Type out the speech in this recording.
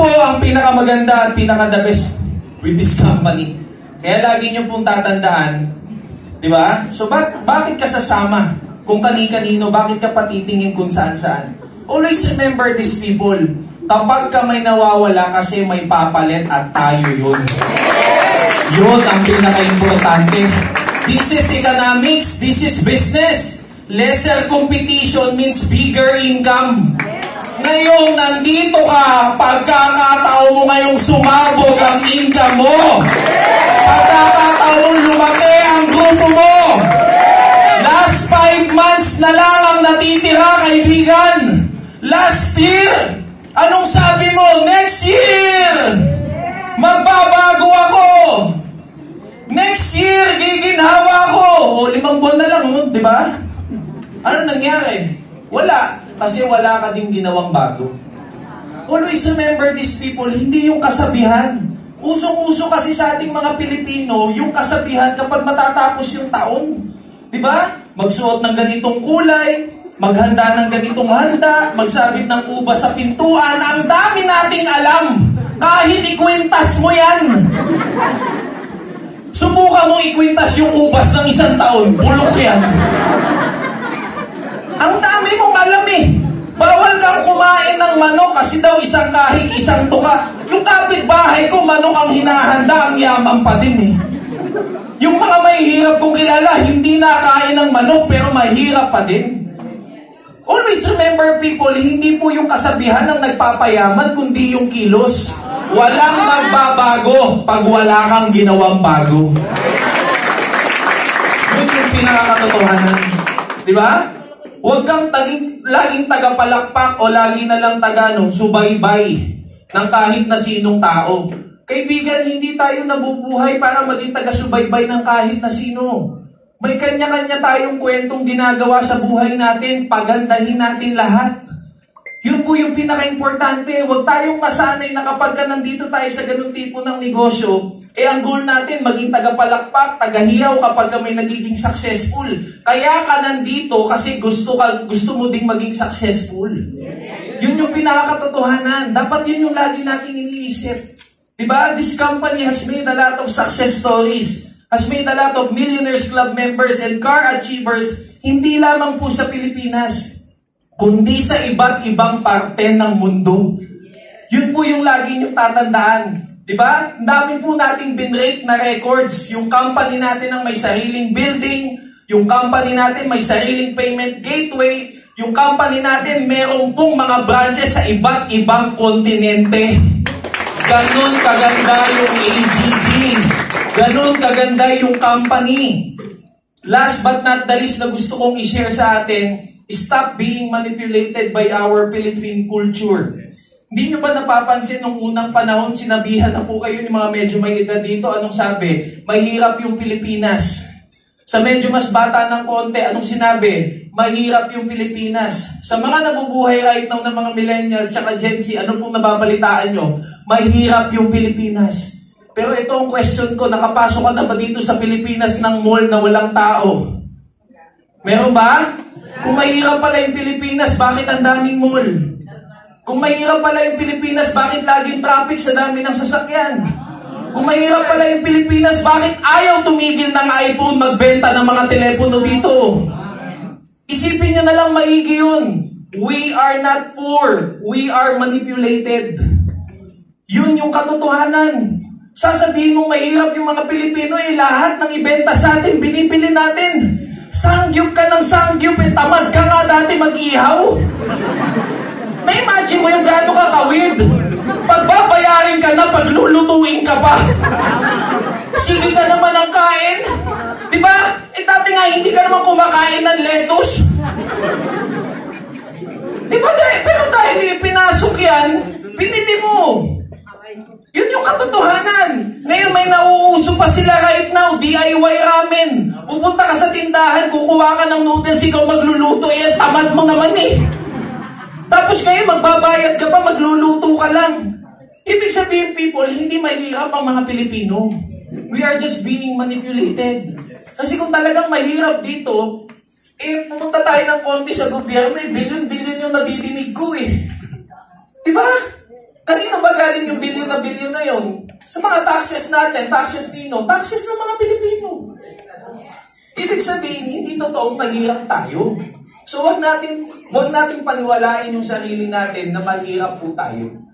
po ang pinakamaganda at pinaka-the best with this company. Kaya lagi nyo pong tatandaan, di ba? So bakit ka sasama kung kani-kanino? Bakit ka patitingin kung saan-saan? Always remember these people. Kapag ka may nawawala kasi may papalit at tayo yun. Yun ang pinaka-importante. This is economics. This is business. Lesser competition means bigger income. Ngayon, nandito ka, pagkakataon mo ngayong sumabog ang income mo. Pagkakataon lumaki ang grupo mo. Last 5 months na lang ang natitira, kaibigan. Last year, anong sabi mo? Next year, magbabago ako. Next year, giginhawa ako. O 5 buwan na lang, di ba? Ano nangyari? Wala. Kasi wala ka din ginawang bago. Always remember these people, hindi yung kasabihan. Usong-uso kasi sa ating mga Pilipino, yung kasabihan kapag matatapos yung taon. Di ba? Magsuot ng ganitong kulay, maghanda ng ganitong handa, magsabit ng ubas sa pintuan. Ang dami nating alam. Kahit ikwintas mo yan. Subukan mo ikwintas yung ubas ng 1 taon. Bulok yan. Ang dami mong alam eh. Bawal kang kumain ng manok kasi daw isang kahig, isang tuka. Yung kapitbahay ko, manok ang hinahanda, ang yaman pa din eh. Yung mga mahihirap kong kilala, hindi nakain ng manok pero mahirap pa din. Always remember people, hindi po yung kasabihan ang nagpapayaman, kundi yung kilos. Walang magbabago pag wala kang ginawang bago. Yun yung pinakakatotohanan. Di ba? Huwag kang laging tagapalakpak o lagi na lang subaybay ng kahit na sinong tao. Kaibigan, hindi tayo nabubuhay para maging taga-subaybay ng kahit na sino. May kanya-kanya tayong kwentong ginagawa sa buhay natin, pagandahin natin lahat. Yun po yung pinaka-importante. Huwag tayong masanay na kapag ka nandito tayo sa ganung tipo ng negosyo, ang goal natin maging tagapalakpak, tagahiyaw kapag ka may nagiging successful. Kaya ka nandito kasi gusto mo ding maging successful. Yun yung pinaka-katotohanan. Dapat yun yung lagi nating iniisip. Diba? This company has made a lot of success stories, has made a lot of Millionaires Club members and car achievers, hindi lamang po sa Pilipinas, kundi sa iba't ibang parte ng mundo. Yun po yung lagi nyo tatandaan. Diba? Ang dami po nating binrate na records. Yung company natin ang may sariling building, yung company natin may sariling payment gateway, yung company natin merong pong mga branches sa iba't ibang kontinente. Ganon kaganda yung AGG. Ganon kaganda yung company. Last but not the least na gusto kong i-share sa atin, stop being manipulated by our Philippine culture. Hindi nyo ba napapansin nung unang panahon, sinabihan na po kayo ng mga medyo may edad dito, anong sabi? Mahirap yung Pilipinas. Sa medyo mas bata ng konti, anong sinabi? Mahirap yung Pilipinas. Sa mga nabubuhay right now ng mga millennials tsaka Gen Z, ano pong nababalitaan nyo? Mahirap yung Pilipinas. Pero ito ang question ko, nakapasok ka na ba dito sa Pilipinas ng mall na walang tao? Meron ba? Kung mahirap pala yung Pilipinas, bakit ang daming mall? Kung mahirap pala yung Pilipinas, bakit laging traffic sa dami ng sasakyan? Kung mahirap pala yung Pilipinas, bakit ayaw tumigil ng iPhone magbenta ng mga telepono dito? Isipin nyo na lang maigi yun. We are not poor. We are manipulated. Yun yung katotohanan. Sasabihin mong mahirap yung mga Pilipino, lahat ng ibenta sa atin, binibili natin. Sangyup ka ng sangyup, tamad ka nga dati mag-ihaw. May imagine mo yung gaano ka ka-weird. Pagbabayarin ka na, paglulutuin ka pa. Sige ka naman ang kain. Diba? Dati nga hindi ka naman kumakain ng lettuce. Diba? Pero dahil pinasok yan, pinili mo. Yun yung katotohanan. Ngayon may nauuso pa sila right now, DIY ramen. Pupunta ka sa tindahan, kukuha ka ng noodles, ikaw magluluto, tamad mo naman eh. Tapos ngayon magbabayad ka pa, magluluto ka lang. Ibig sabihin people, hindi mahirap ang mga Pilipino. We are just being manipulated. Kasi kung talagang mahirap dito, pumunta tayo ng konti sa gobyerno, bilyon-bilyon yung nadidinig ko eh. Diba? Kanino ba galing yung bilyon na yon? Sa mga taxes natin, taxes nino, taxes ng mga Pilipino. Ibig sabihin, hindi totoong mahirap tayo. So wag natin paniwalain yung sarili natin na mahirap po tayo.